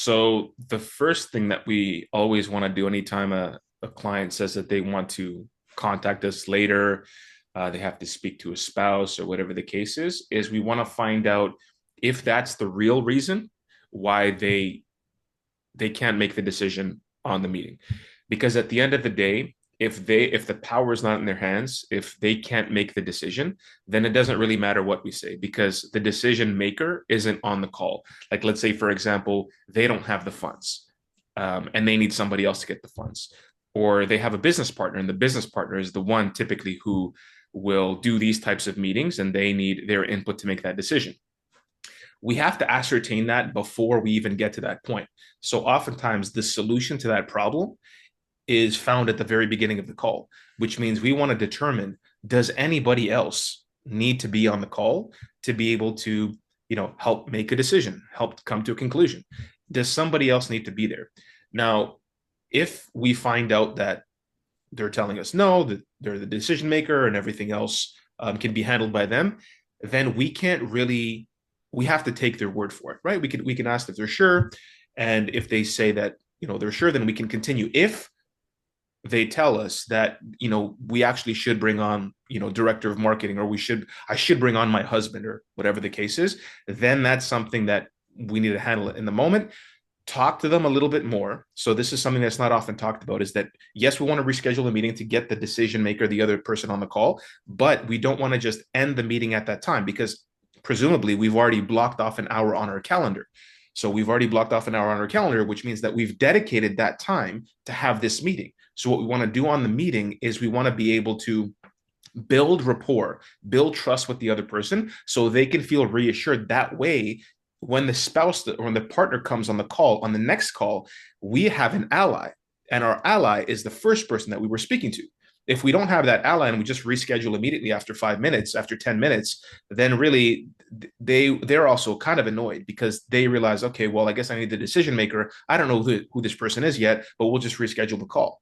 So the first thing that we always want to do anytime a client says that they want to contact us later, they have to speak to a spouse or whatever the case is we want to find out if that's the real reason why they can't make the decision on the meeting. Because at the end of the day, if the power is not in their hands, if they can't make the decision, then it doesn't really matter what we say because the decision maker isn't on the call. Like let's say, for example, they don't have the funds, and they need somebody else to get the funds, or they have a business partner, and the business partner is the one typically who will do these types of meetings, and they need their input to make that decision. We have to ascertain that before we even get to that point. So oftentimes the solution to that problem is found at the very beginning of the call, which means we want to determine, does anybody else need to be on the call to be able to, help make a decision, help come to a conclusion? Does somebody else need to be there? Now, if we find out that they're telling us no, that they're the decision maker and everything else can be handled by them, then we can't really, we have to take their word for it, right? We can ask if they're sure, and if they say that they're sure, then we can continue. If they tell us that we actually should bring on director of marketing, or I should bring on my husband, or whatever the case is, then that's something that we need to handle it in the moment. Talk to them a little bit more. So this is something that's not often talked about, is that yes, we want to reschedule a meeting to get the decision maker, the other person, on the call, but we don't want to just end the meeting at that time, because presumably we've already blocked off an hour on our calendar. So we've already blocked off an hour on our calendar, which means that we've dedicated that time to have this meeting. So what we want to do on the meeting is we want to be able to build rapport, build trust with the other person, so they can feel reassured. That way, when the spouse or when the partner comes on the call, on the next call, we have an ally, and our ally is the first person that we were speaking to. If we don't have that ally and we just reschedule immediately after 5 minutes, after 10 minutes, then really they're also kind of annoyed, because they realize, okay, well, I guess I need the decision maker. I don't know who this person is yet, but we'll just reschedule the call.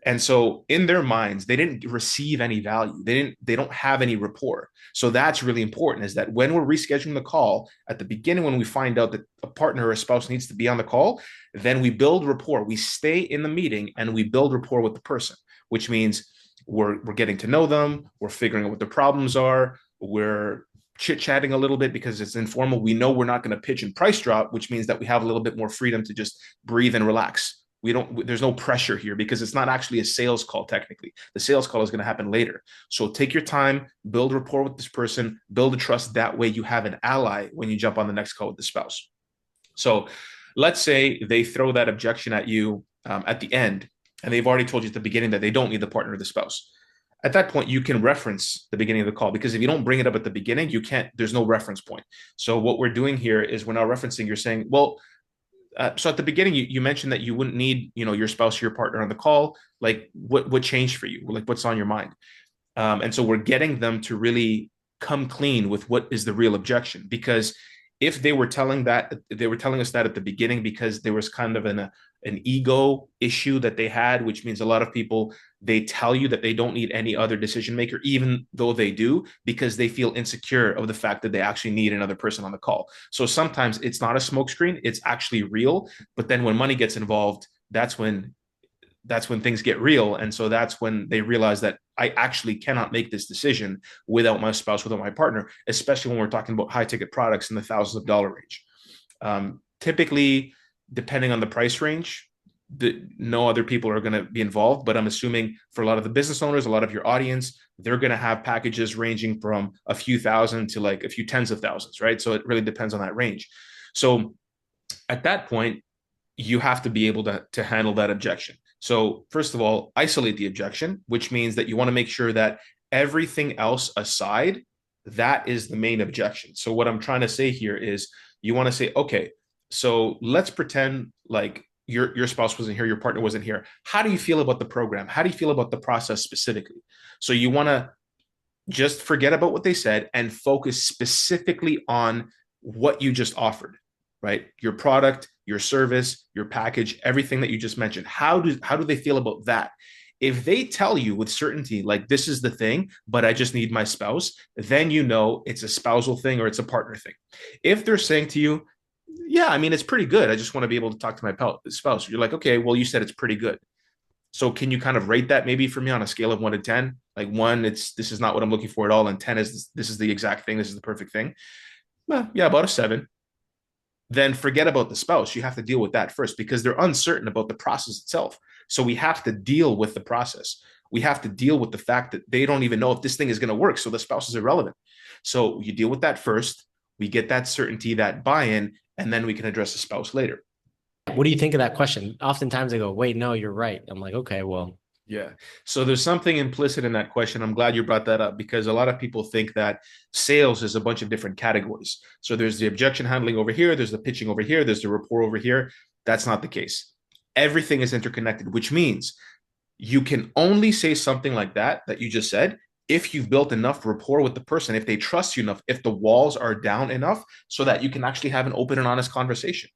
And so in their minds, they didn't receive any value. They don't have any rapport. So that's really important, is that when we're rescheduling the call at the beginning, when we find out that a partner or a spouse needs to be on the call, then we build rapport. We stay in the meeting and we build rapport with the person, which means we're getting to know them. We're figuring out what the problems are. We're chit-chatting a little bit because it's informal. We know we're not going to pitch and price drop, which means that we have a little bit more freedom to just breathe and relax. There's no pressure here, because it's not actually a sales call. Technically, the sales call is going to happen later. So take your time, build rapport with this person, build a trust. That way you have an ally when you jump on the next call with the spouse. So let's say they throw that objection at you at the end, and they've already told you at the beginning that they don't need the partner or the spouse. At that point, you can reference the beginning of the call, because if you don't bring it up at the beginning, there's no reference point. So what we're doing here is we're now referencing. You're saying, well, so at the beginning, you mentioned that you wouldn't need, your spouse or your partner on the call. Like, what changed for you? Like, what's on your mind? And so we're getting them to really come clean with what is the real objection. Because if they were telling us that at the beginning because there was kind of an ego issue that they had, which means a lot of people, they tell you that they don't need any other decision maker, even though they do, because they feel insecure of the fact that they actually need another person on the call. So sometimes it's not a smokescreen, it's actually real. But then when money gets involved, that's when things get real. And so that's when they realize that I actually cannot make this decision without my spouse, without my partner, especially when we're talking about high ticket products in the thousands of dollar range. Typically, depending on the price range, no other people are going to be involved. But I'm assuming for a lot of the business owners, a lot of your audience, they're going to have packages ranging from a few thousand to like a few tens of thousands, right? So it really depends on that range. So at that point, you have to be able to handle that objection. So first of all, isolate the objection, which means that you want to make sure that everything else aside, that is the main objection. So what I'm trying to say here is you want to say, okay, so let's pretend like your spouse wasn't here, your partner wasn't here. How do you feel about the program? How do you feel about the process specifically? So you want to just forget about what they said and focus specifically on what you just offered, right? Your product, your service, your package, everything that you just mentioned. How do they feel about that? If they tell you with certainty, like, this is the thing, but I just need my spouse, then you know it's a spousal thing or it's a partner thing. If they're saying to you, Yeah, I mean, it's pretty good. I just want to be able to talk to my spouse. You're like, okay, well, you said it's pretty good. So can you kind of rate that maybe for me on a scale of 1 to 10? Like one, it's this is not what I'm looking for at all, and 10 is this is the exact thing. This is the perfect thing. Well, yeah, about a 7. Then forget about the spouse. You have to deal with that first because they're uncertain about the process itself. So we have to deal with the process. We have to deal with the fact that they don't even know if this thing is going to work. So the spouse is irrelevant. So you deal with that first. We get that certainty, that buy-in, and then we can address the spouse later. What do you think of that question? Oftentimes I go, wait, no, you're right. I'm like, okay, well, Yeah. So there's something implicit in that question. I'm glad you brought that up because a lot of people think that sales is a bunch of different categories. So there's the objection handling over here, there's the pitching over here, there's the rapport over here. That's not the case. Everything is interconnected, which means you can only say something like that you just said if you've built enough rapport with the person, if they trust you enough, if the walls are down enough so that you can actually have an open and honest conversation.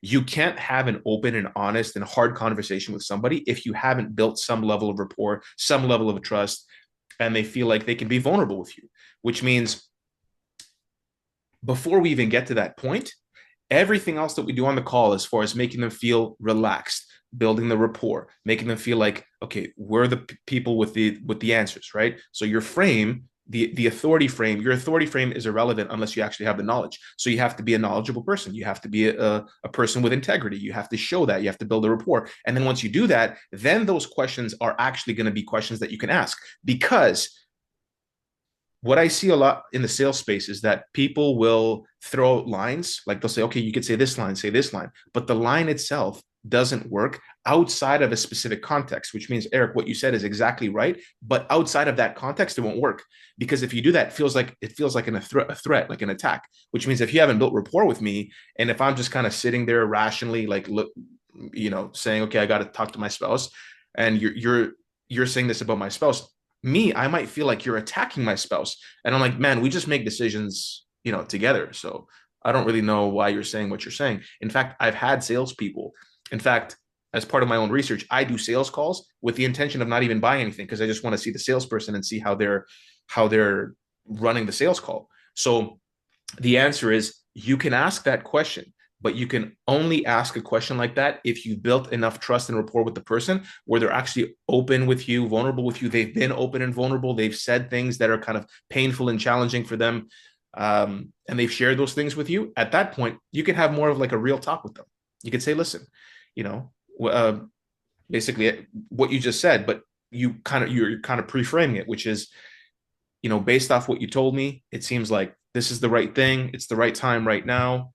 You can't have an open and honest and hard conversation with somebody if you haven't built some level of rapport, some level of trust, and they feel like they can be vulnerable with you, which means before we even get to that point, everything else that we do on the call as far as making them feel relaxed, building the rapport, making them feel like, okay, we're the people with the answers, right? So your frame, the authority frame, your authority frame is irrelevant unless you actually have the knowledge. So you have to be a knowledgeable person. You have to be a person with integrity. You have to show that. You have to build a rapport. And then once you do that, then those questions are actually going to be questions that you can ask because what I see a lot in the sales space is that people will throw out lines, like they'll say, okay, you could say this line, but the line itself doesn't work outside of a specific context, which means, Eric, what you said is exactly right. But outside of that context, it won't work. Because if you do that, it feels like a threat, like an attack, which means if you haven't built rapport with me, and if I'm just kind of sitting there rationally, like, look, saying, okay, I got to talk to my spouse, and you're saying this about my spouse, me, I might feel like you're attacking my spouse. And I'm like, man, we just make decisions, together. So I don't really know why you're saying what you're saying. In fact, I've had salespeople. In fact, as part of my own research, I do sales calls with the intention of not even buying anything because I just want to see the salesperson and see how they're running the sales call. So the answer is you can ask that question, but you can only ask a question like that if you built enough trust and rapport with the person where they're actually open with you, vulnerable with you. They've been open and vulnerable. They've said things that are kind of painful and challenging for them. And they've shared those things with you. At that point, you can have more of like a real talk with them. You could say, listen, you know, uh, basically what you just said, but you're kind of pre-framing it, which is based off what you told me, it seems like this is the right thing. It's the right time right now.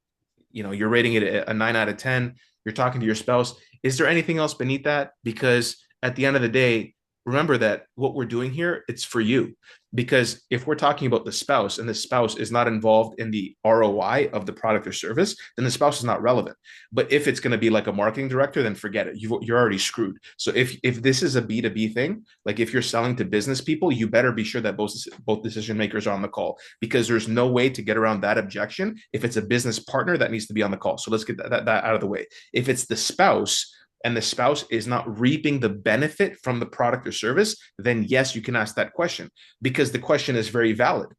You're rating it a 9 out of 10. You're talking to your spouse. Is there anything else beneath that? Because at the end of the day, remember that what we're doing here, it's for you. Because if we're talking about the spouse and the spouse is not involved in the ROI of the product or service, then the spouse is not relevant. But if it's going to be like a marketing director, then forget it. You're already screwed. So if this is a B2B thing, like if you're selling to business people, you better be sure that both decision makers are on the call because there's no way to get around that objection if it's a business partner that needs to be on the call. So let's get that out of the way. If it's the spouse, and the spouse is not reaping the benefit from the product or service, then yes, you can ask that question because the question is very valid.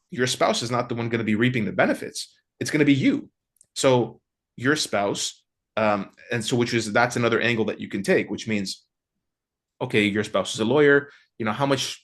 Your spouse is not the one going to be reaping the benefits. It's going to be you. So your spouse, and so that's another angle that you can take, which means, okay, your spouse is a lawyer. How much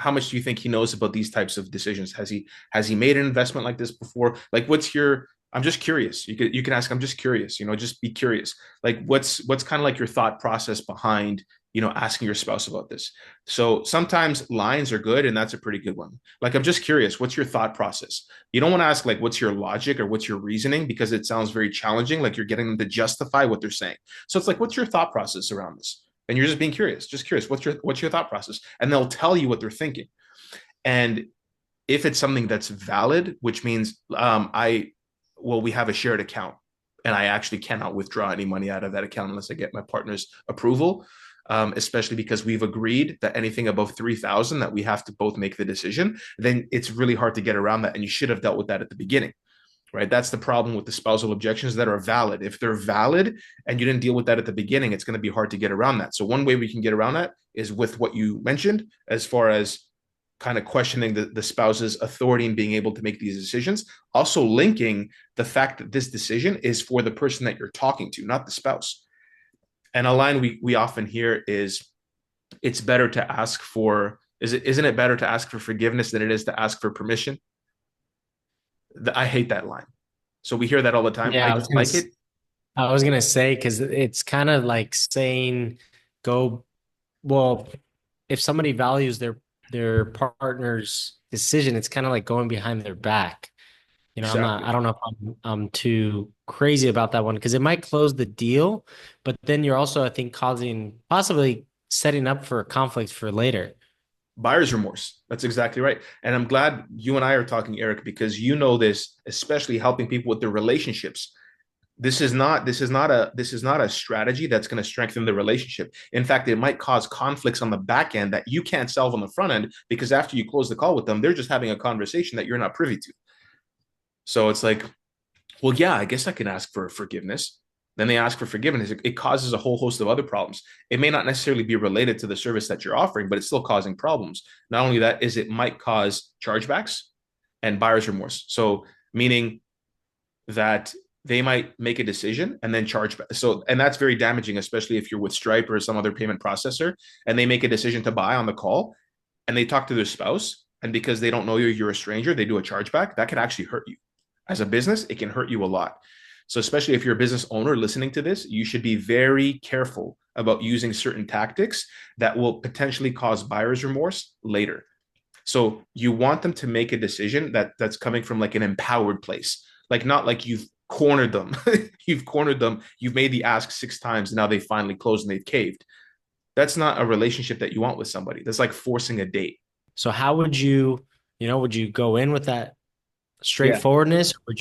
do you think he knows about these types of decisions? Has he made an investment like this before? Like, what's your I'm just curious. You can ask, I'm just curious, just be curious. Like what's kind of like your thought process behind, asking your spouse about this. So sometimes lines are good, and that's a pretty good one. Like, I'm just curious, what's your thought process? You don't want to ask like what's your logic or what's your reasoning because it sounds very challenging, like you're getting them to justify what they're saying. So it's like, what's your thought process around this? And you're just being curious, just curious. What's your thought process? And they'll tell you what they're thinking. And if it's something that's valid, which means we have a shared account and I actually cannot withdraw any money out of that account unless I get my partner's approval. Especially because we've agreed that anything above 3,000 that we have to both make the decision, then it's really hard to get around that. And you should have dealt with that at the beginning, right? That's the problem with the spousal objections that are valid. If they're valid and you didn't deal with that at the beginning, it's going to be hard to get around that. So one way we can get around that is with what you mentioned, as far as kind of questioning the spouse's authority in being able to make these decisions, also linking the fact that this decision is for the person that you're talking to, not the spouse. And a line we often hear is, it's better to ask for, isn't it better to ask for forgiveness than it is to ask for permission? I hate that line. So we hear that all the time. I Yeah, don't like it. I was gonna say because it's kind of like saying go well, if somebody values their partner's decision, it's kind of like going behind their back. I Exactly. don't know if I'm too crazy about that one because it might close the deal, but then you're also, I think, causing possibly setting up for a conflict for later. Buyer's remorse. That's exactly right. And I'm glad you and I are talking, Eric, because you know this, especially helping people with their relationships. This is not a strategy that's going to strengthen the relationship. In fact, it might cause conflicts on the back end that you can't solve on the front end, because after you close the call with them, they're just having a conversation that you're not privy to. So it's like, well, yeah, I guess I can ask for forgiveness. Then they ask for forgiveness. It causes a whole host of other problems. It may not necessarily be related to the service that you're offering, but it's still causing problems. Not only that, is it might cause chargebacks and buyer's remorse. So meaning that they might make a decision and then charge back. So, and that's very damaging, especially if you're with Stripe or some other payment processor, and they make a decision to buy on the call, and they talk to their spouse, and because they don't know you're a stranger, they do a chargeback. That could actually hurt you. As a business, it can hurt you a lot. So, especially if you're a business owner listening to this, you should be very careful about using certain tactics that will potentially cause buyer's remorse later. So you want them to make a decision that's coming from like an empowered place, like not like you've cornered them. You've cornered them. You've made the ask 6 times, and now they finally closed and they've caved. That's not a relationship that you want with somebody. That's like forcing a date. So how would you go in with that Yeah. straightforwardness? Or would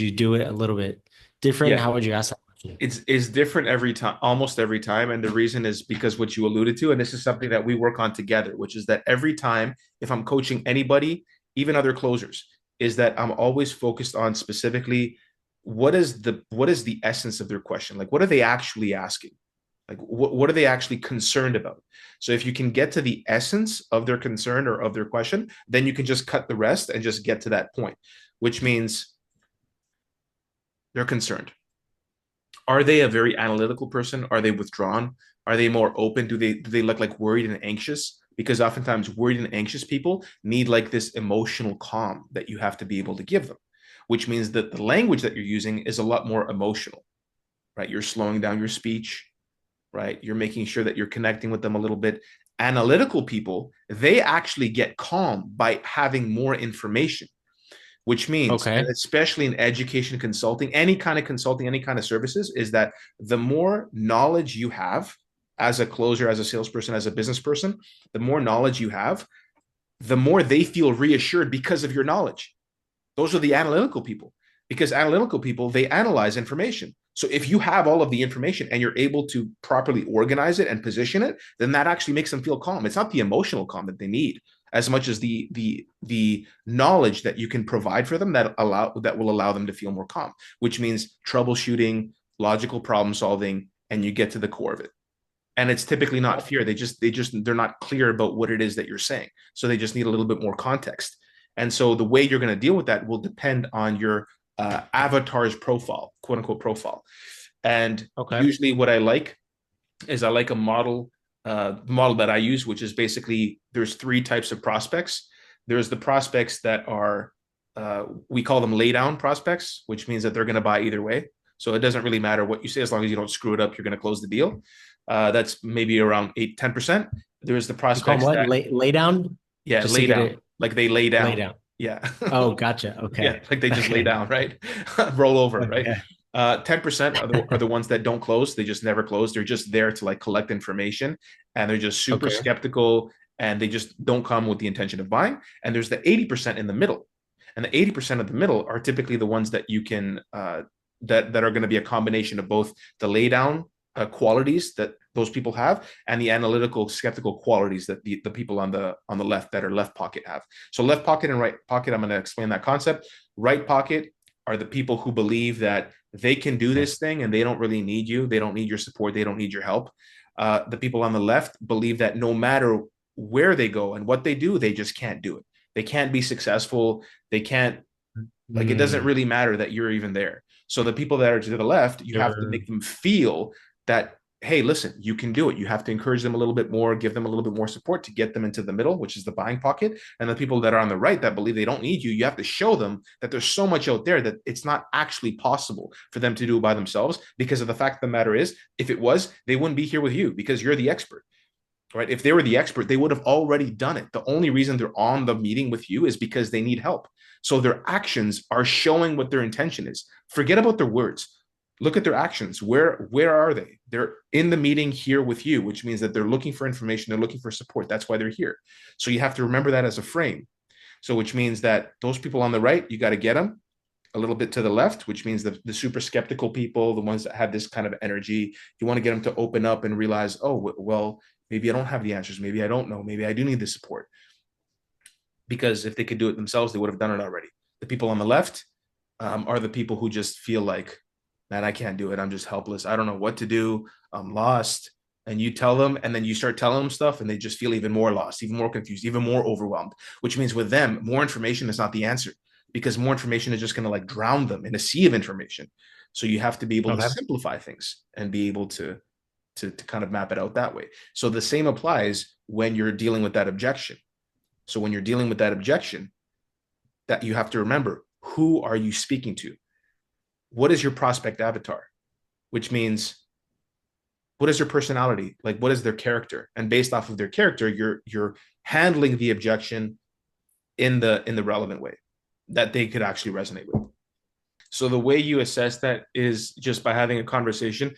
you do it a little bit different? Yeah. How would you ask that question? It's different every time, almost every time. And the reason is because what you alluded to, and this is something that we work on together, which is that every time, if I'm coaching anybody, even other closers, is that I'm always focused on specifically what is the essence of their question? Like, what are they actually asking? Like, what are they actually concerned about? So if you can get to the essence of their concern or of their question, then you can just cut the rest and just get to that point, which means they're concerned. Are they a very analytical person? Are they withdrawn? Are they more open? Do they look like worried and anxious? Because oftentimes worried and anxious people need like this emotional calm that you have to be able to give them, which means that the language that you're using is a lot more emotional, right? You're slowing down your speech, right? You're making sure that you're connecting with them a little bit. Analytical people, they actually get calm by having more information, which means, and Okay. especially in education consulting, any kind of consulting, any kind of services, is that the more knowledge you have as a closer, as a salesperson, as a business person, the more knowledge you have, the more they feel reassured because of your knowledge. Those are the analytical people, because analytical people, they analyze information. So if you have all of the information and you're able to properly organize it and position it, then that actually makes them feel calm. It's not the emotional calm that they need as much as the knowledge that you can provide for them that will allow them to feel more calm, which means troubleshooting, logical problem solving, and you get to the core of it. And it's typically not fear. They're not clear about what it is that you're saying. So they just need a little bit more context. And so the way you're going to deal with that will depend on your avatar's profile, quote unquote profile. And Okay. usually what I like is I like a model that I use, which is basically there's three types of prospects. There's the prospects that are we call them lay down prospects, which means that they're going to buy either way. So it doesn't really matter what you say, as long as you don't screw it up, you're going to close the deal. That's maybe around 8-10%. There's the You call them prospects what? that, Lay down? yeah, Just to lay get down, it like they lay lay down. down. Yeah. Oh, gotcha. Yeah, Okay. like they just lay Okay. down, right? Roll over, right? Okay. 10% are the ones that don't close. They just never close. They're just there to like collect information, and they're just super Okay. skeptical, and they just don't come with the intention of buying. And there's the 80% in the middle. And the 80% of the middle are typically the ones that you can that are going to be a combination of both the lay down qualities that those people have and the analytical skeptical qualities that the people on the left that are left pocket have. So left pocket and right pocket, I'm going to explain that concept. Right pocket are the people who believe that they can do Okay. this thing and they don't really need you, they don't need your support, they don't need your help. The people on the left believe that no matter where they go and what they do, they just can't do it. They can't be successful. They can't, like, it doesn't Mm. really matter that you're even there. So the people that are to the left, you have to Sure. make them feel that, hey, listen, you can do it. You have to encourage them a little bit more, give them a little bit more support to get them into the middle, which is the buying pocket. And the people that are on the right that believe they don't need you, you have to show them that there's so much out there that it's not actually possible for them to do it by themselves. Because of the fact of the matter is, if it was, they wouldn't be here with you because you're the expert, right? If they were the expert, they would have already done it. The only reason they're on the meeting with you is because they need help. So their actions are showing what their intention is. Forget about their words. Look at their actions. Where are they? They're in the meeting here with you, which means that they're looking for information, they're looking for support. That's why they're here. So you have to remember that as a frame. So which means that those people on the right, you got to get them a little bit to the left, which means the super skeptical people, the ones that have this kind of energy, you want to get them to open up and realize, oh, well, maybe I don't have the answers. Maybe I don't know. Maybe I do need the support. Because if they could do it themselves, they would have done it already. The people on the left are the people who just feel like, man, I can't do it. I'm just helpless. I don't know what to do. I'm lost. And you tell them, and then you start telling them stuff, and they just feel even more lost, even more confused, even more overwhelmed, which means with them, more information is not the answer because more information is just going to like drown them in a sea of information. So you have to be able to Okay. simplify things and be able to kind of map it out that way. So the same applies when you're dealing with that objection. So when you're dealing with that objection, that you have to remember, who are you speaking to? What is your prospect avatar? Which means, what is their personality? Like, what is their character? And based off of their character, you're handling the objection in the relevant way that they could actually resonate with. So the way you assess that is just by having a conversation,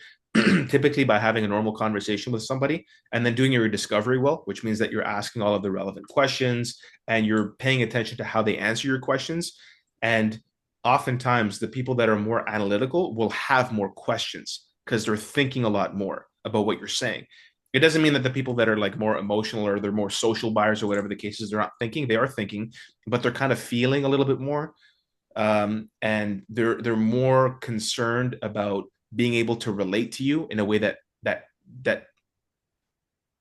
typically by having a normal conversation with somebody and then doing your discovery well, which means that you're asking all of the relevant questions and you're paying attention to how they answer your questions. And oftentimes, the people that are more analytical will have more questions because they're thinking a lot more about what you're saying. It doesn't mean that the people that are like more emotional or they're more social buyers or whatever the case is, they're not thinking. They are thinking, but they're kind of feeling a little bit more, and they're more concerned about being able to relate to you in a way that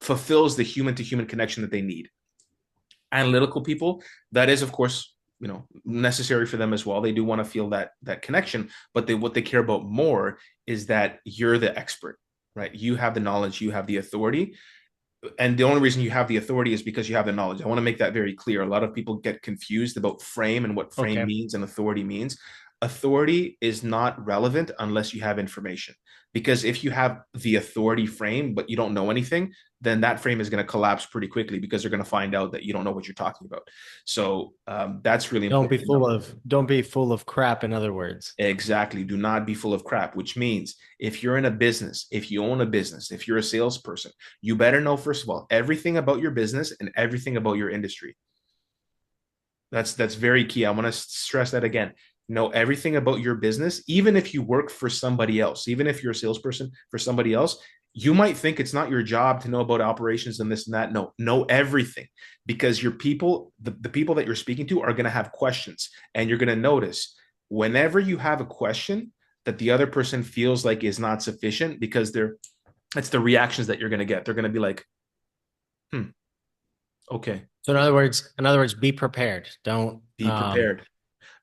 fulfills the human to human connection that they need. Analytical people, that is of course, necessary for them as well. They do want to feel that connection, but what they care about more is that you're the expert, right? You have the knowledge, you have the authority, and the only reason you have the authority is because you have the knowledge. I want to make that very clear. A lot of people get confused about frame and what frame Okay. means and authority means. Authority is not relevant unless you have information. Because if you have the authority frame, but you don't know anything, then that frame is going to collapse pretty quickly because they're going to find out that you don't know what you're talking about. So that's really important to know. Don't be full of crap, in other words. Exactly. Do not be full of crap, which means if you're in a business, if you own a business, if you're a salesperson, you better know, first of all, everything about your business and everything about your industry. That's very key. I want to stress that again. Know everything about your business, even if you work for somebody else, even if you're a salesperson for somebody else, you might think it's not your job to know about operations and this and that. No, know everything because your people, the people that you're speaking to are going to have questions. And you're going to notice whenever you have a question that the other person feels like is not sufficient because it's the reactions that you're going to get. They're going to be like, okay, So in other words, be prepared. Don't be prepared.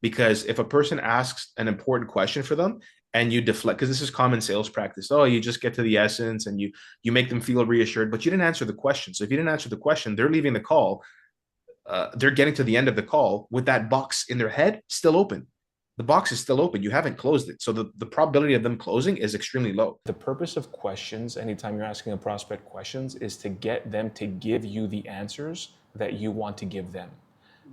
Because if a person asks an important question for them and you deflect, because this is common sales practice, oh, you just get to the essence and you make them feel reassured, but you didn't answer the question. So if you didn't answer the question, they're leaving the call. They're getting to the end of the call with that box in their head still open. The box is still open. You haven't closed it. So the probability of them closing is extremely low. The purpose of questions, anytime you're asking a prospect questions, is to get them to give you the answers that you want to give them.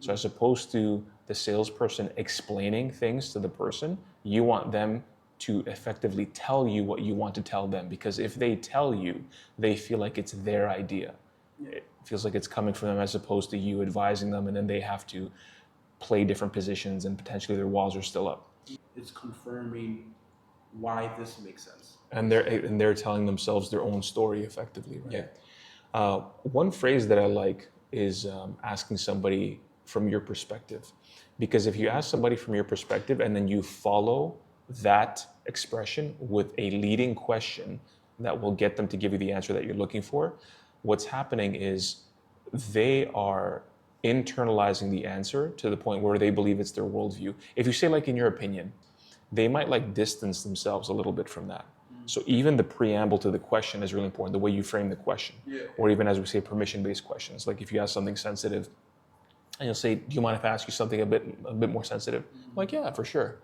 So as opposed to the salesperson explaining things to the person, you want them to effectively tell you what you want to tell them. Because if they tell you, they feel like it's their idea. It feels like it's coming from them as opposed to you advising them, and then they have to play different positions and potentially their walls are still up. Is confirming why this makes sense. And they're telling themselves their own story effectively, right? Yeah. One phrase that I like is asking somebody from your perspective, because if you ask somebody from your perspective and then you follow that expression with a leading question that will get them to give you the answer that you're looking for, what's happening is they are internalizing the answer to the point where they believe it's their worldview. If you say, like, in your opinion, they might like distance themselves a little bit from that. So even the preamble to the question is really important, the way you frame the question. Yeah. Or even, as we say, permission-based questions. Like if you ask something sensitive and you'll say, do you mind if I ask you something a bit more sensitive? Like, yeah, for sure.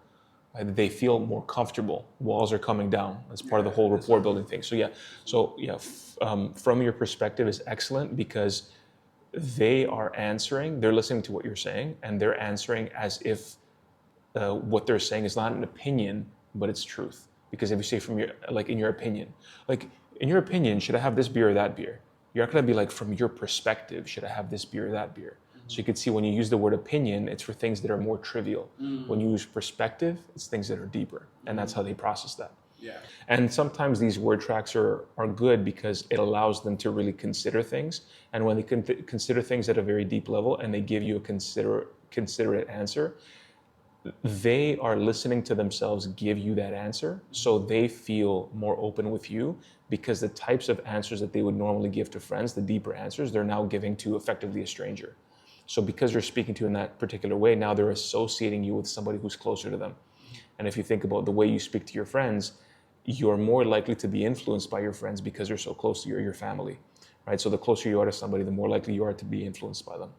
They feel more comfortable. Walls are coming down. That's part of the whole rapport building thing. So yeah, from your perspective is excellent because they're listening to what you're saying, and they're answering as if what they're saying is not an opinion, but it's truth. Because if you say from your, like, in your opinion, should I have this beer or that beer? You're not going to be like, from your perspective, should I have this beer or that beer? So you can see when you use the word opinion, it's for things that are more trivial. When you use perspective, it's things that are deeper. And that's how they process that. Yeah. And sometimes these word tracks are good because it allows them to really consider things. And when they consider things at a very deep level and they give you a considerate answer, they are listening to themselves give you that answer, so they feel more open with you, because the types of answers that they would normally give to friends, the deeper answers, they're now giving to effectively a stranger. So because you're speaking to in that particular way, now they're associating you with somebody who's closer to them. And if you think about the way you speak to your friends, you're more likely to be influenced by your friends because you're so close to your family, right? So the closer you are to somebody, the more likely you are to be influenced by them.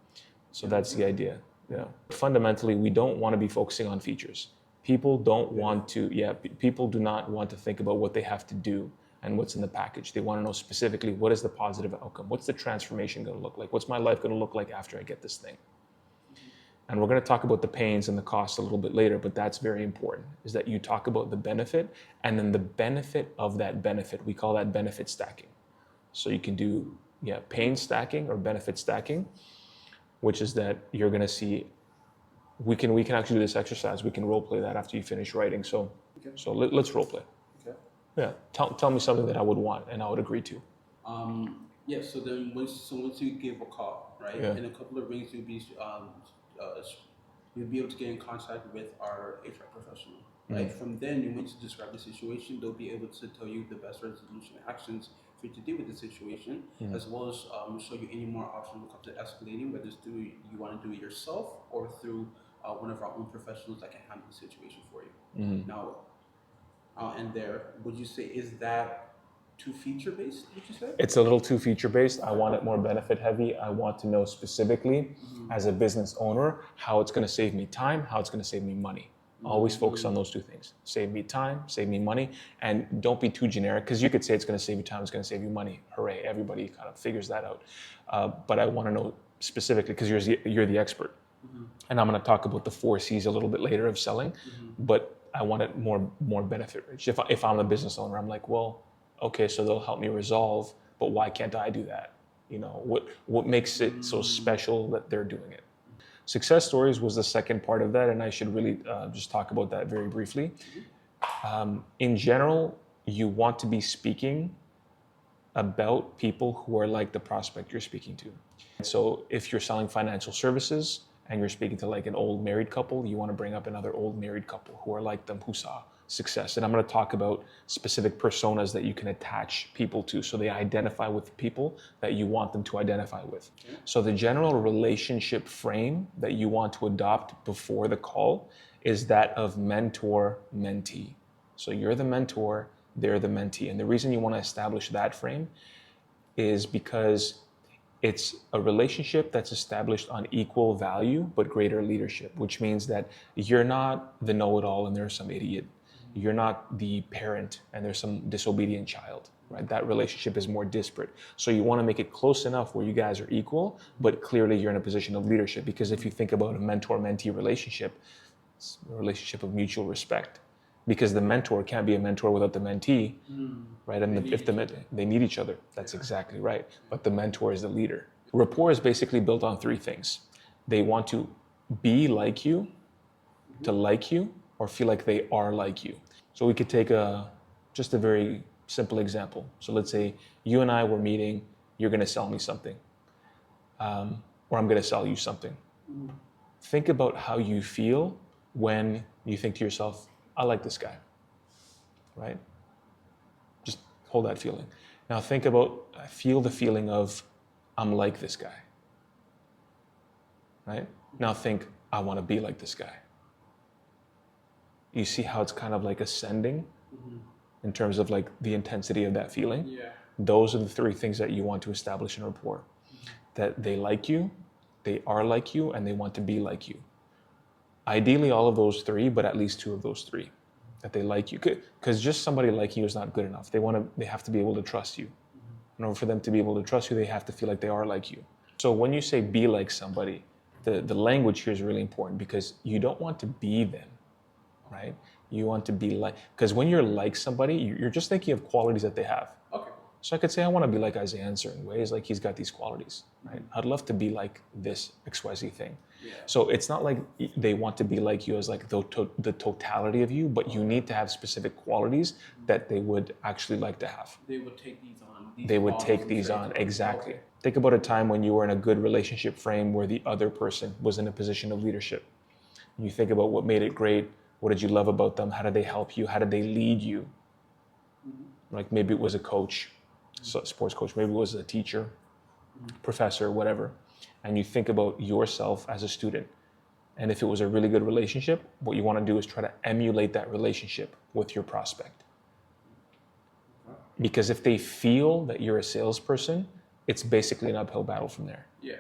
So that's the idea. Yeah. Fundamentally, we don't want to be focusing on features. People do not want to think about what they have to do and what's in the package. They want to know specifically, what is the positive outcome? What's the transformation going to look like? What's my life going to look like after I get this thing? And we're going to talk about the pains and the costs a little bit later, but that's very important, is that you talk about the benefit and then the benefit of that benefit. We call that benefit stacking. So you can do pain stacking or benefit stacking, which is that you're going to see, we can actually do this exercise. We can role play that after you finish writing. So let's role play. Okay. Yeah. Tell me something that I would want and I would agree to. Yeah. So then once you give a call, right, Yeah. in a couple of rings, you'll be able to get in contact with our HR professional. Right. From then, once you describe the situation, they'll be able to tell you the best resolution actions for you to deal with the situation, as well as show you any more options when it comes to escalating, whether it's through you want to do it yourself or through one of our own professionals that can handle the situation for you. Now, and there, would you say is that too feature based? Would you say it's a little too feature based? I want it more benefit heavy. I want to know specifically, as a business owner, how it's going to save me time, how it's going to save me money. Always focus on those two things. Save me time, save me money, and don't be too generic, because you could say it's going to save you time, it's going to save you money. Hooray, everybody kind of figures that out. But I want to know specifically, because you're the expert. And I'm going to talk about the 4 C's a little bit later of selling, but I want it more benefit rich. If I'm a business owner, I'm like, well, okay, so they'll help me resolve, but why can't I do that? What makes it so special that they're doing it? Success stories was the second part of that, and I should really just talk about that very briefly. In general, you want to be speaking about people who are like the prospect you're speaking to. So if you're selling financial services and you're speaking to like an old married couple, you want to bring up another old married couple who are like them, who saw success. And I'm going to talk about specific personas that you can attach people to, so they identify with people that you want them to identify with. So the general relationship frame that you want to adopt before the call is that of mentor-mentee. So you're the mentor, they're the mentee. And the reason you want to establish that frame is because it's a relationship that's established on equal value but greater leadership, which means that you're not the know-it-all and there's some idiot. You're not the parent and there's some disobedient child, right? That relationship is more disparate. So you want to make it close enough where you guys are equal, but clearly you're in a position of leadership. Because if you think about a mentor-mentee relationship, it's a relationship of mutual respect. Because the mentor can't be a mentor without the mentee, right? And they need each other. That's exactly right. But the mentor is the leader. Rapport is basically built on 3 things. They want to be like you, to like you, or feel like they are like you. So we could take just a very simple example. So let's say you and I were meeting, you're going to sell me something, or I'm going to sell you something. Think about how you feel when you think to yourself, I like this guy, right? Just hold that feeling. Now feel the feeling of, I'm like this guy. right? Now think, I want to be like this guy. You see how it's kind of like ascending in terms of like the intensity of that feeling? Yeah. Those are the three things that you want to establish in rapport. That they like you, they are like you, and they want to be like you. Ideally all of those three, but at least two of those three. That they like you. Because just somebody liking you is not good enough. They have to be able to trust you. In order for them to be able to trust you, they have to feel like they are like you. So when you say be like somebody, the language here is really important because you don't want to be them, right? You want to be like, because when you're like somebody, you're just thinking of qualities that they have. Okay. So I could say I want to be like Isaiah in certain ways, like he's got these qualities, right? I'd love to be like this XYZ thing. Yeah. So it's not like they want to be like you as like the totality of you, but you need to have specific qualities that they would actually like to have. They would take these on. They would take these on, exactly. Think about a time when you were in a good relationship frame where the other person was in a position of leadership. You think about what made it great. What did you love about them? How did they help you? How did they lead you? Like maybe it was a coach, sports coach. Maybe it was a teacher, professor, whatever. And you think about yourself as a student. And if it was a really good relationship, what you want to do is try to emulate that relationship with your prospect. Because if they feel that you're a salesperson, it's basically an uphill battle from there. Yeah.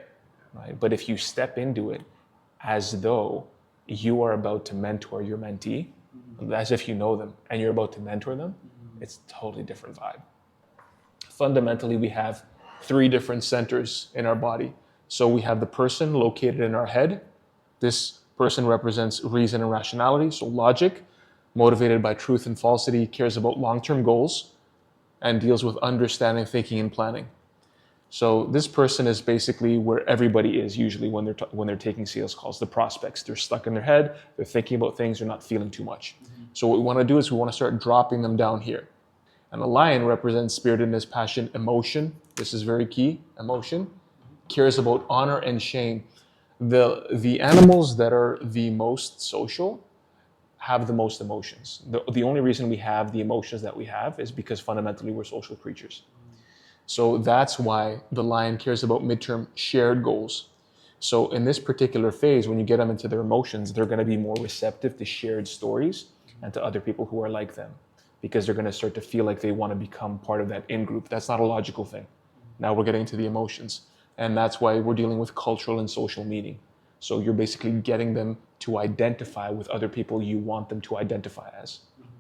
Right? But if you step into it as though you are about to mentor your mentee, as if you know them and you're about to mentor them, it's a totally different vibe. Fundamentally, we have three different centers in our body. So we have the person located in our head. This person represents reason and rationality, so logic, motivated by truth and falsity, cares about long-term goals, and deals with understanding, thinking, and planning. So this person is basically where everybody is usually when they're taking sales calls. The prospects, they're stuck in their head, they're thinking about things, they're not feeling too much. So what we want to do is we want to start dropping them down here. And the lion represents spiritedness, passion, emotion. This is very key. Emotion cares about honor and shame. The animals that are the most social have the most emotions. The only reason we have the emotions that we have is because fundamentally we're social creatures. So that's why the lion cares about midterm shared goals. So in this particular phase, when you get them into their emotions, they're going to be more receptive to shared stories and to other people who are like them, because they're going to start to feel like they want to become part of that in-group. That's not a logical thing. Now we're getting to the emotions. And that's why we're dealing with cultural and social meaning. So you're basically getting them to identify with other people you want them to identify as.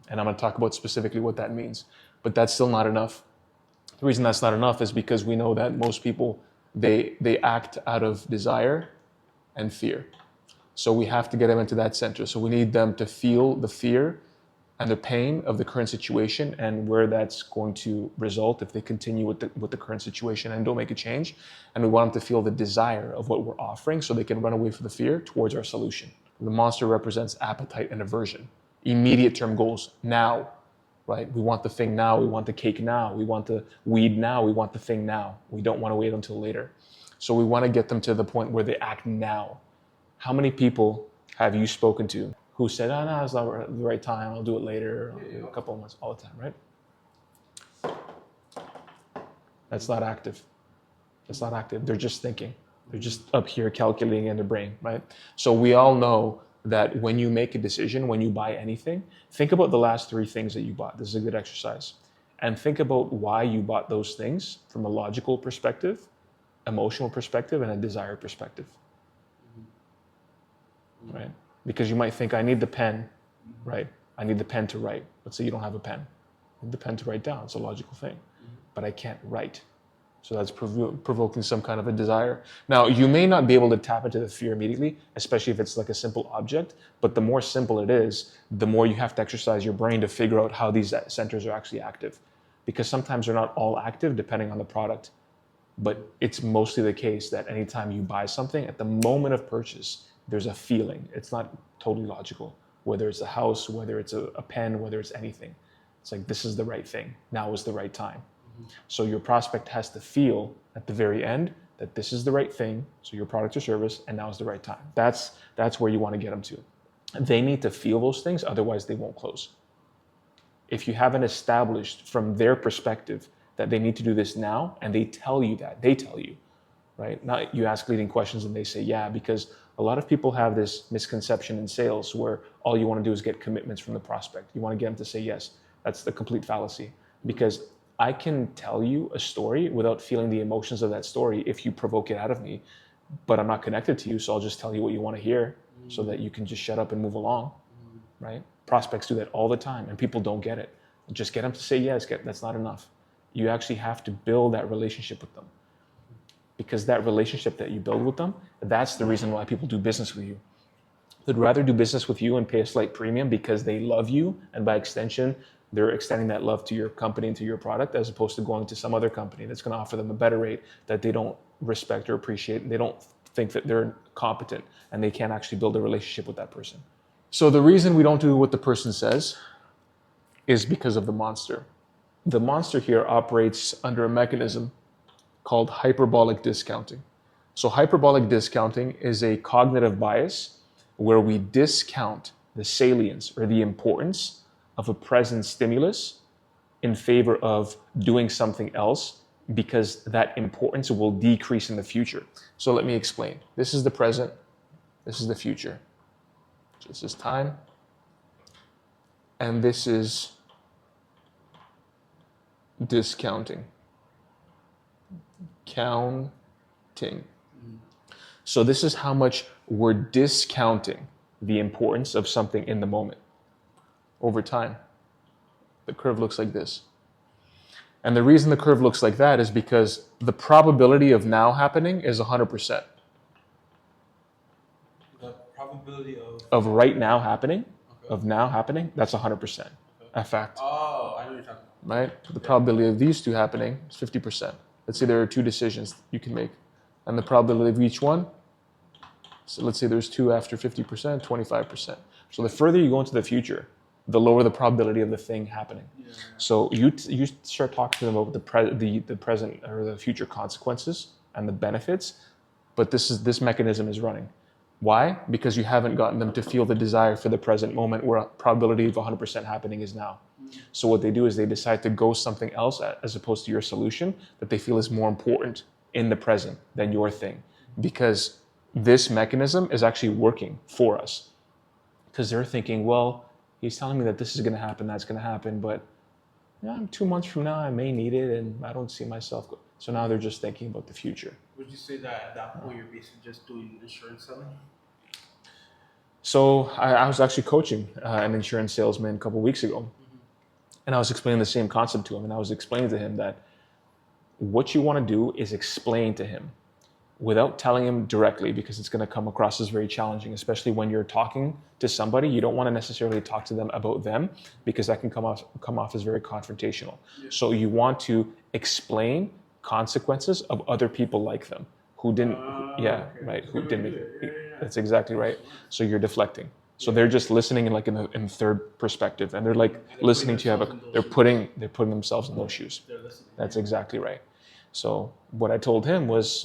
And I'm going to talk about specifically what that means. But that's still not enough. The reason that's not enough is because we know that most people, they act out of desire and fear. So we have to get them into that center. So we need them to feel the fear and the pain of the current situation and where that's going to result if they continue with the current situation and don't make a change. And we want them to feel the desire of what we're offering so they can run away from the fear towards our solution. The monster represents appetite and aversion. Immediate term goals now, right? We want the thing now. We want the cake now. We want the weed now. We want the thing now. We don't want to wait until later. So we want to get them to the point where they act now. How many people have you spoken to who said, oh, no, it's not the right time, I'll do it later, a couple of months, all the time, right? That's not active. That's not active. They're just thinking. They're just up here calculating in their brain, right? So we all know that when you make a decision, when you buy anything, think about the last three things that you bought. This is a good exercise. And think about why you bought those things from a logical perspective, emotional perspective, and a desire perspective, right? Because you might think, I need the pen, right? I need the pen to write. Let's say you don't have a pen. I need the pen to write down. It's a logical thing. But I can't write. So that's provoking some kind of a desire. Now, you may not be able to tap into the fear immediately, especially if it's like a simple object. But the more simple it is, the more you have to exercise your brain to figure out how these centers are actually active. Because sometimes they're not all active depending on the product. But it's mostly the case that anytime you buy something, at the moment of purchase, there's a feeling. It's not totally logical. Whether it's a house, whether it's a pen, whether it's anything. It's like, this is the right thing. Now is the right time. So your prospect has to feel at the very end that this is the right thing, so your product or service, and now is the right time. That's where you want to get them to. They need to feel those things, otherwise they won't close. If you haven't established from their perspective that they need to do this now, and they tell you, right? Not you ask leading questions and they say yeah, because a lot of people have this misconception in sales where all you want to do is get commitments from the prospect. You want to get them to say yes. That's the complete fallacy, because I can tell you a story without feeling the emotions of that story if you provoke it out of me, but I'm not connected to you, so I'll just tell you what you want to hear so that you can just shut up and move along, right? Prospects do that all the time and people don't get it. Just get them to say yes, that's not enough. You actually have to build that relationship with them, because that relationship that you build with them, that's the reason why people do business with you. They'd rather do business with you and pay a slight premium because they love you, and by extension, they're extending that love to your company and to your product, as opposed to going to some other company that's going to offer them a better rate that they don't respect or appreciate, and they don't think that they're competent and they can't actually build a relationship with that person. So the reason we don't do what the person says is because of the monster. The monster here operates under a mechanism called hyperbolic discounting. So hyperbolic discounting is a cognitive bias where we discount the salience or the importance of a present stimulus in favor of doing something else, because that importance will decrease in the future. So let me explain. This is the present, this is the future. This is time, and this is discounting. Counting. So this is how much we're discounting the importance of something in the moment over time. The curve looks like this. And the reason the curve looks like that is because the probability of now happening is 100%. The probability Of right now happening, of now happening, that's 100%. A fact. Oh, I know what you're talking about. Right? The probability of these two happening is 50%. Let's say there are two decisions you can make. And the probability of each one, so let's say there's two after 50%, 25%. So the further you go into the future, the lower the probability of the thing happening. Yeah. So you start talking to them about the present or the future consequences and the benefits, but this mechanism is running. Why? Because you haven't gotten them to feel the desire for the present moment, where a probability of 100% happening is now. So what they do is they decide to go something else as opposed to your solution that they feel is more important in the present than your thing, because this mechanism is actually working for us, because they're thinking, well, he's telling me that this is going to happen, that's going to happen, but yeah, 2 months from now I may need it and I don't see myself go. So now they're just thinking about the future. Would you say that at that point you're basically just doing insurance selling? So I was actually coaching an insurance salesman a couple of weeks ago, and I was explaining the same concept to him, and I was explaining to him that what you want to do is explain to him without telling him directly, because it's going to come across as very challenging, especially when you're talking to somebody. You don't want to necessarily talk to them about them, because that can come off as very confrontational. Yeah. So you want to explain consequences of other people like them who didn't, okay. Right, who didn't. Yeah. That's exactly right. So you're deflecting. So they're just listening in third perspective, and they're like listening to you have they're putting themselves in those shoes. That's exactly right. So what I told him was,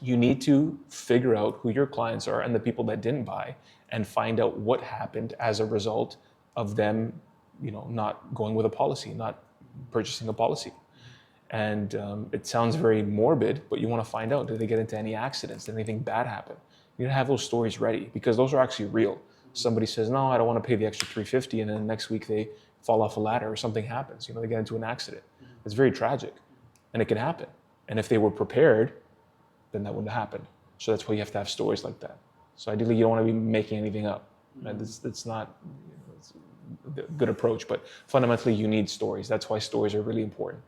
you need to figure out who your clients are and the people that didn't buy, and find out what happened as a result of them, not going with a policy, not purchasing a policy. And it sounds very morbid, but you want to find out, did they get into any accidents? Did anything bad happen? You need to have those stories ready, because those are actually real. Somebody says, no, I don't want to pay the extra $350, and then next week they fall off a ladder or something happens. They get into an accident. It's very tragic, and it can happen. And if they were prepared, then that wouldn't happen. So that's why you have to have stories like that. So ideally, you don't want to be making anything up. Right? That's not it's a good approach, but fundamentally, you need stories. That's why stories are really important,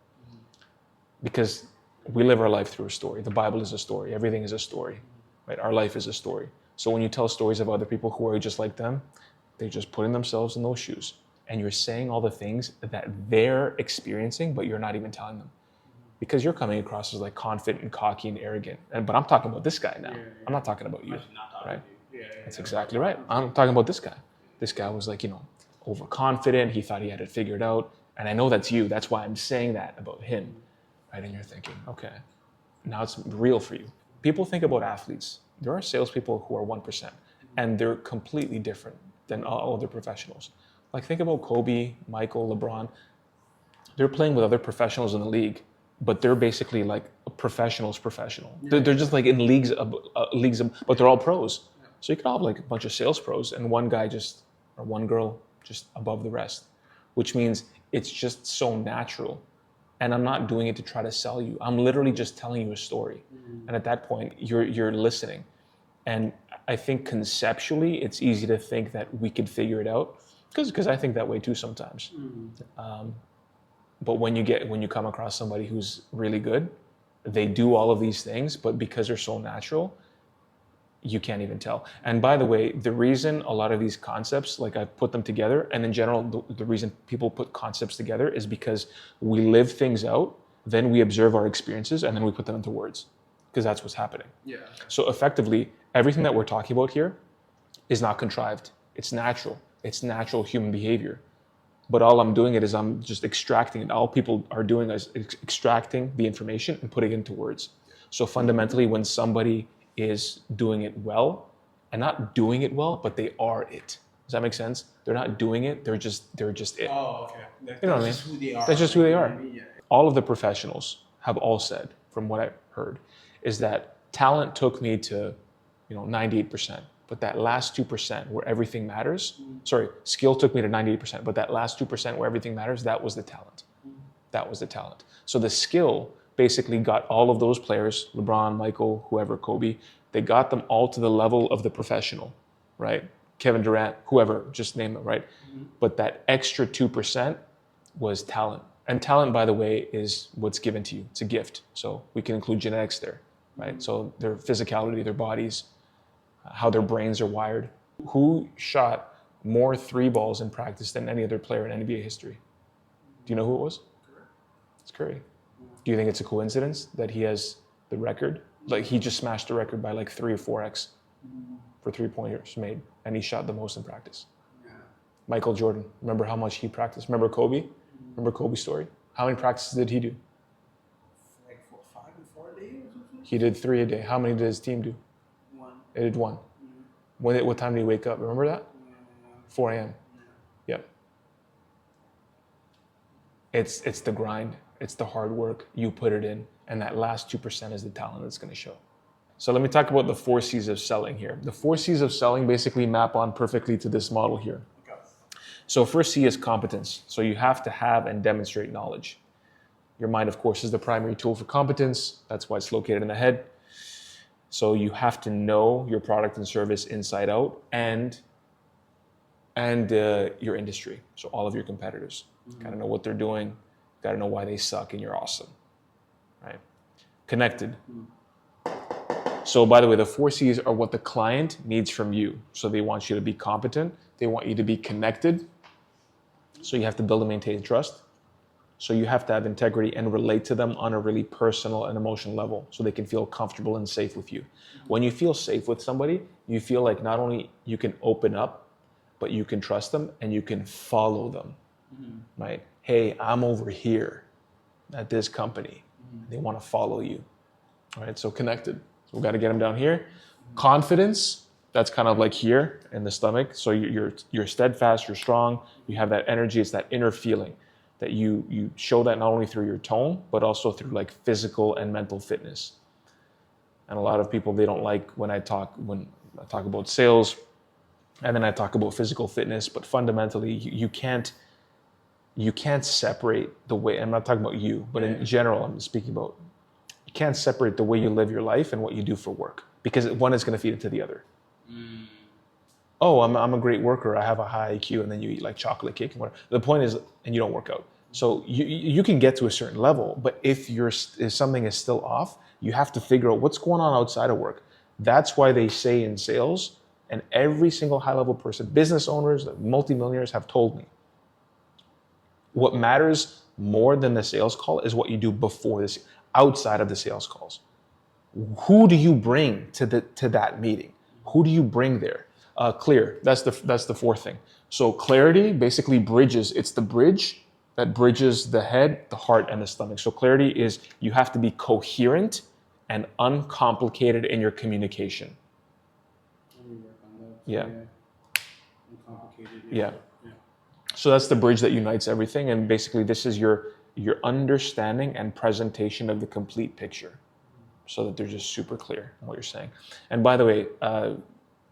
because we live our life through a story. The Bible is a story. Everything is a story. Right? Our life is a story. So when you tell stories of other people who are just like them, they're just putting themselves in those shoes, and you're saying all the things that they're experiencing, but you're not even telling them, because you're coming across as like confident and cocky and arrogant. But I'm talking about this guy now. Yeah. I'm not talking about you, right? That's exactly right. I'm talking about this guy. This guy was like, overconfident. He thought he had it figured out. And I know that's you. That's why I'm saying that about him, right? And you're thinking, okay, now it's real for you. People think about athletes. There are salespeople who are 1%, and they're completely different than all other professionals. Like think about Kobe, Michael, LeBron. They're playing with other professionals in the league, but they're basically like professional. They're just like in leagues, but they're all pros. So you could have like a bunch of sales pros and one guy just, or one girl just above the rest, which means it's just so natural. And I'm not doing it to try to sell you. I'm literally just telling you a story. And at that point, you're listening. And I think conceptually, it's easy to think that we could figure it out, because I think that way too sometimes. But when you come across somebody who's really good, they do all of these things, but because they're so natural, you can't even tell. And by the way, the reason a lot of these concepts, like I put them together, and in general, the reason people put concepts together is because we live things out, then we observe our experiences, and then we put them into words, because that's what's happening. Yeah. So effectively, everything that we're talking about here is not contrived. It's natural. It's natural human behavior. But all I'm doing is I'm just extracting it. All people are doing is extracting the information and putting it into words. So fundamentally, when somebody is doing it well, and not doing it well, but they are it. Does that make sense? They're not doing it. They're just it. Oh, okay. You know what I mean? That's just who they are. That's just who they are. Yeah. All of the professionals have all said, from what I've heard, is that talent took me to, 98%. But that last 2% where everything matters, skill took me to 98%, but that last 2% where everything matters, that was the talent. That was the talent. So the skill basically got all of those players, LeBron, Michael, whoever, Kobe, they got them all to the level of the professional, right? Kevin Durant, whoever, just name it, right? But that extra 2% was talent. And talent, by the way, is what's given to you. It's a gift. So we can include genetics there, right? So their physicality, their bodies, how their brains are wired. Who shot more 3 balls in practice than any other player in NBA history? Do you know who it was? It's Curry. Do you think it's a coincidence that he has the record? Like, he just smashed the record by like 3 or 4x for 3-pointers made, and he shot the most in practice. Michael Jordan, remember how much he practiced? Remember Kobe? Remember Kobe's story? How many practices did he do? Like 5 and 4 days or something? He did 3 a day. How many did his team do? 1. They did 1. What time did he wake up? Remember that? 4 a.m. Yep. It's the grind. It's the hard work. You put it in, and that last 2% is the talent that's going to show. So let me talk about the 4 C's of selling here. The 4 C's of selling basically map on perfectly to this model here. Okay. So first C is competence. So you have to have and demonstrate knowledge. Your mind, of course, is the primary tool for competence. That's why it's located in the head. So you have to know your product and service inside out, and your industry. So all of your competitors. Got to know what they're doing. Got to know why they suck, and you're awesome, right? Connected. So by the way, the 4 C's are what the client needs from you. So they want you to be competent. They want you to be connected. So you have to build and maintain trust. So you have to have integrity and relate to them on a really personal and emotional level so they can feel comfortable and safe with you. When you feel safe with somebody, you feel like not only you can open up, but you can trust them and you can follow them, right? Hey, I'm over here at this company. They want to follow you, all right? So connected. So we got to get them down here. Confidence, that's kind of like here in the stomach. So you're steadfast, you're strong, you have that energy. It's that inner feeling that you show that not only through your tone, but also through like physical and mental fitness. And a lot of people, they don't like when I talk about sales, and then I talk about physical fitness, but fundamentally you can't separate the way, I'm not talking about you, but in general, I'm speaking about, you can't separate the way you live your life and what you do for work, because one is going to feed into the other. Oh, I'm a great worker, I have a high IQ, and then you eat like chocolate cake and whatever. The point is, and you don't work out. So you can get to a certain level, but if something is still off, you have to figure out what's going on outside of work. That's why they say in sales, and every single high-level person, business owners, multimillionaires have told me, what matters more than the sales call is what you do before this, outside of the sales calls. Who do you bring to that meeting? Who do you bring there? Clear. That's the fourth thing. So clarity basically bridges. It's the bridge that bridges the head, the heart, and the stomach. So clarity is you have to be coherent and uncomplicated in your communication. Yeah. Uncomplicated. Yeah. So that's the bridge that unites everything. And basically this is your your understanding and presentation of the complete picture, so that they're just super clear on what you're saying. And by the way,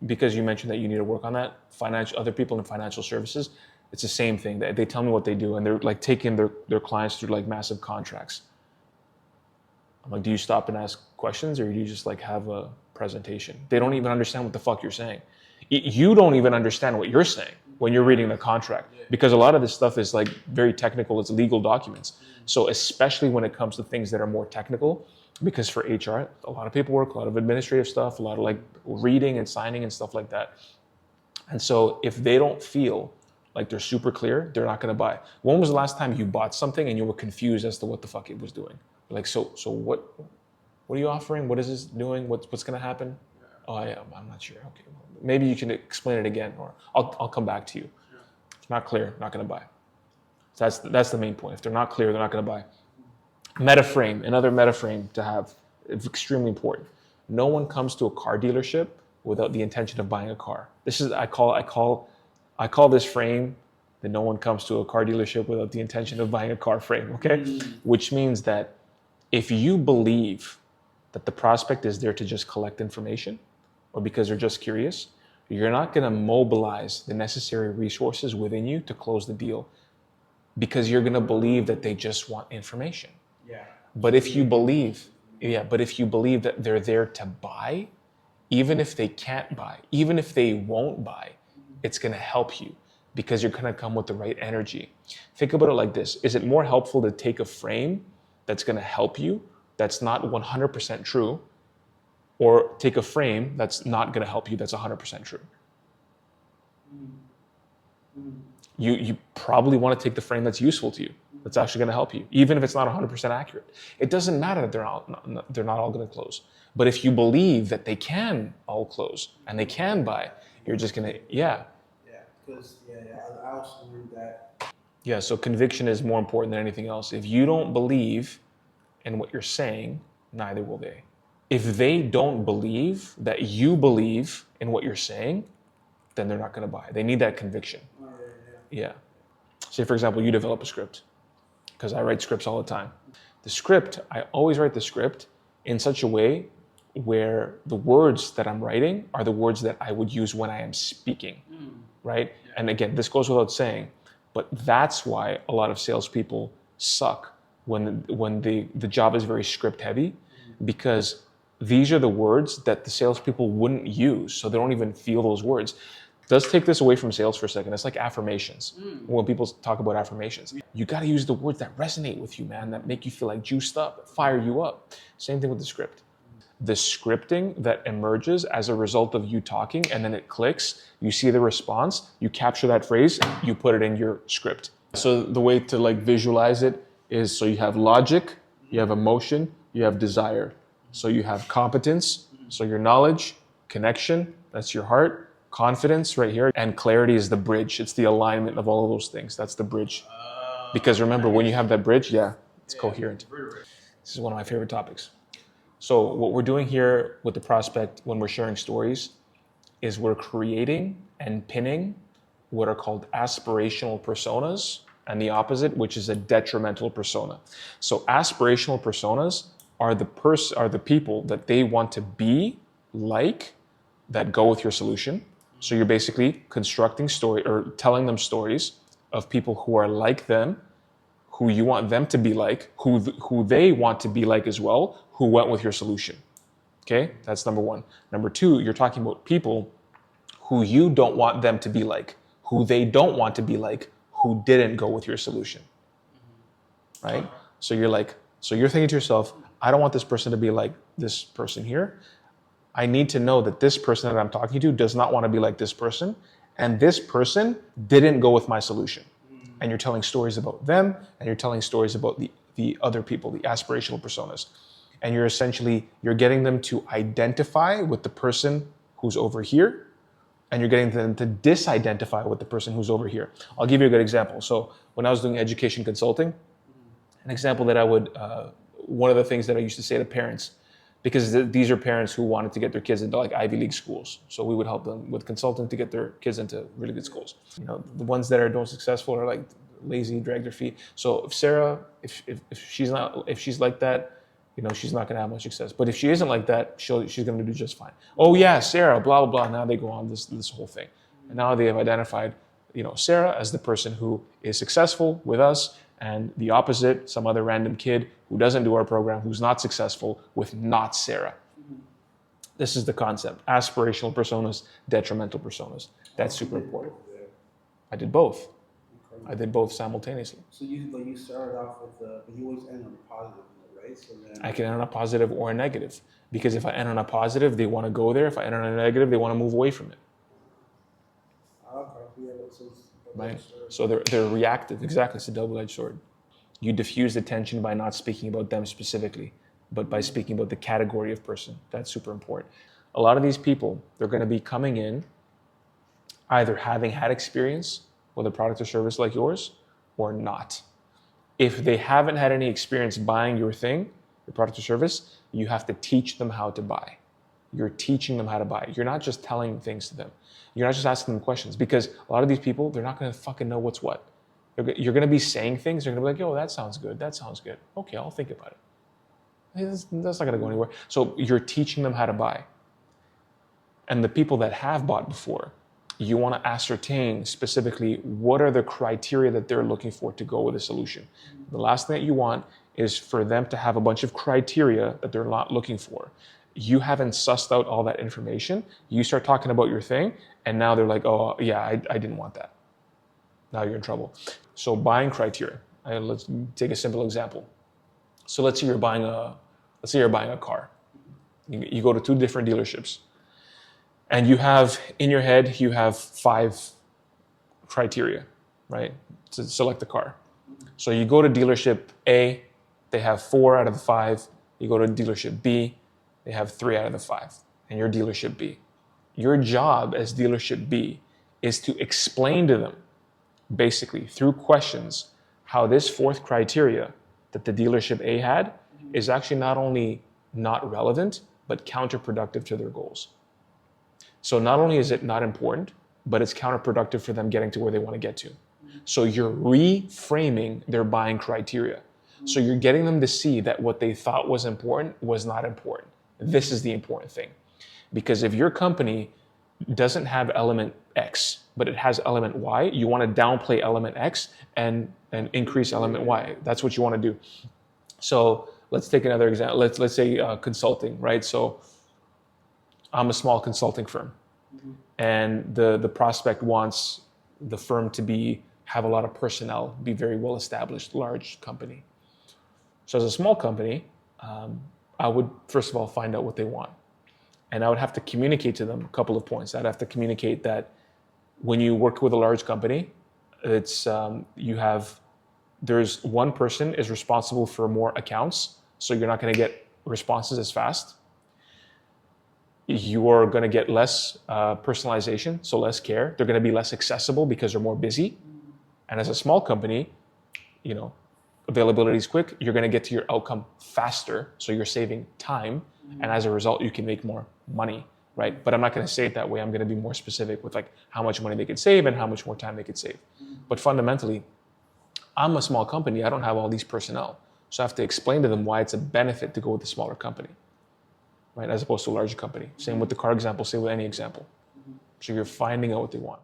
because you mentioned that you need to work on that, other people in financial services, it's the same thing. They tell me what they do, and they're like taking their clients through like massive contracts. I'm like, do you stop and ask questions, or do you just like have a presentation? They don't even understand what the fuck you're saying. You don't even understand what you're saying when you're reading the contract, because a lot of this stuff is like very technical. It's legal documents. So especially when it comes to things that are more technical, because for HR, a lot of paperwork, a lot of administrative stuff, a lot of like reading and signing and stuff like that. And so if they don't feel like they're super clear, they're not going to buy. When was the last time you bought something and you were confused as to what the fuck it was doing? Like, so what are you offering? What is this doing? What's going to happen? Oh, I'm not sure. Okay, well, maybe you can explain it again, or I'll come back to you. It's not clear, not going to buy. So that's the main point. If they're not clear, they're not going to buy. Metaframe, another metaframe to have, it's extremely important. No one comes to a car dealership without the intention of buying a car. This is I call this frame that no one comes to a car dealership without the intention of buying a car frame, okay? Which means that if you believe that the prospect is there to just collect information or because they're just curious, you're not going to mobilize the necessary resources within you to close the deal, because you're going to believe that they just want information. Yeah. But if you believe that they're there to buy, even if they can't buy, even if they won't buy, it's going to help you because you're going to come with the right energy. Think about it like this. Is it more helpful to take a frame that's going to help you, that's not 100% true, or take a frame that's not going to help you, that's 100% true? You probably want to take the frame that's useful to you, that's actually going to help you, even if it's not 100% accurate. It doesn't matter that they're not all going to close. But if you believe that they can all close and they can buy, you're just going to, Yeah, because I also learned that. Yeah, so conviction is more important than anything else. If you don't believe in what you're saying, neither will they. If they don't believe that you believe in what you're saying, then they're not going to buy. They need that conviction. Yeah. Say, for example, you develop a script, because I write scripts all the time. The script, I always write the script in such a way where the words that I'm writing are the words that I would use when I am speaking, right? And again, this goes without saying, but that's why a lot of salespeople suck when the job is very script heavy, because these are the words that the salespeople wouldn't use, so they don't even feel those words. Does take this away from sales for a second. It's like affirmations. When people talk about affirmations, you got to use the words that resonate with you, man, that make you feel like juiced up, that fire you up. Same thing with the script. The scripting that emerges as a result of you talking, and then it clicks, you see the response, you capture that phrase, you put it in your script. So the way to like visualize it is, so you have logic, you have emotion, you have desire. So you have competence, so your knowledge, connection, that's your heart, confidence right here, and clarity is the bridge. It's the alignment of all of those things. That's the bridge. Because remember, when you have that bridge, it's coherent. This is one of my favorite topics. So what we're doing here with the prospect when we're sharing stories is we're creating and pinning what are called aspirational personas, and the opposite, which is a detrimental persona. So aspirational personas are the people that they want to be like, that go with your solution. So you're basically constructing story or telling them stories of people who are like them, who you want them to be like, who they want to be like as well, who went with your solution. Okay, that's number one. Number two, you're talking about people who you don't want them to be like, who they don't want to be like, who didn't go with your solution. Right? So you're thinking to yourself, I don't want this person to be like this person here. I need to know that this person that I'm talking to does not want to be like this person, and this person didn't go with my solution. And you're telling stories about them, and you're telling stories about the other people, the aspirational personas. And you're getting them to identify with the person who's over here, and you're getting them to disidentify with the person who's over here. I'll give you a good example. So when I was doing education consulting, an example that one of the things that I used to say to parents, because these are parents who wanted to get their kids into like Ivy League schools. So we would help them with consulting to get their kids into really good schools. The ones that are most successful are like lazy, drag their feet. So if Sarah, if she's like that, she's not gonna have much success. But if she isn't like that, she's gonna do just fine. Oh yeah, Sarah, blah blah blah. Now they go on this whole thing, and now they have identified, Sarah as the person who is successful with us, and the opposite, some other random kid who doesn't do our program, who's not successful with not Sarah. This is the concept: aspirational personas, detrimental personas. That's super important. I did both. I did both simultaneously. So you started off with but you always end on a positive note, right? So then I can end on a positive or a negative, because if I end on a positive, they want to go there. If I end on a negative, they want to move away from it. okay, yeah, so it's Right? So they're reactive. Exactly, it's a double-edged sword. You diffuse the tension by not speaking about them specifically, but by speaking about the category of person. That's super important. A lot of these people, they're going to be coming in either having had experience with a product or service like yours or not. If they haven't had any experience buying your thing, your product or service, you have to teach them how to buy. You're teaching them how to buy. You're not just telling things to them. You're not just asking them questions, because a lot of these people, they're not going to fucking know what's what. You're going to be saying things. They're going to be like, yo, that sounds good. That sounds good. Okay, I'll think about it. That's not going to go anywhere. So you're teaching them how to buy. And the people that have bought before, you want to ascertain specifically what are the criteria that they're looking for to go with a solution. The last thing that you want is for them to have a bunch of criteria that they're not looking for. You haven't sussed out all that information. You start talking about your thing, and now they're like, oh, yeah, I didn't want that. Now you're in trouble. So buying criteria. Let's take a simple example. So let's say you're buying a car. You go to 2 different dealerships, and you have in your head, you have 5 criteria, right, to select the car. So you go to dealership A, they have 4 out of the 5. You go to dealership B, they have 3 out of the 5, and you're dealership B. Your job as dealership B is to explain to them, basically through questions, how this 4th criteria that the dealership A had is actually not only not relevant, but counterproductive to their goals. So not only is it not important, but it's counterproductive for them getting to where they want to get to. So you're reframing their buying criteria. So you're getting them to see that what they thought was important was not important. This is the important thing. Because if your company doesn't have element X, but it has element Y, you want to downplay element X and increase element Y. That's what you want to do. So let's take another example. Let's say consulting, right? So I'm a small consulting firm, and the prospect wants the firm to have a lot of personnel, be very well established, large company. So as a small company, I would first of all find out what they want, and I would have to communicate to them a couple of points. I'd have to communicate that when you work with a large company, it's there's one person is responsible for more accounts, so you're not going to get responses as fast. You are going to get less personalization, so less care. They're going to be less accessible because they're more busy. And as a small company, availability is quick. You're going to get to your outcome faster, so you're saving time, and as a result, you can make more money, right? But I'm not going to say it that way. I'm going to be more specific with like how much money they could save and how much more time they could save. But fundamentally, I'm a small company. I don't have all these personnel, so I have to explain to them why it's a benefit to go with a smaller company, right, as opposed to a larger company. Same with the car example, same with any example. So you're finding out what they want.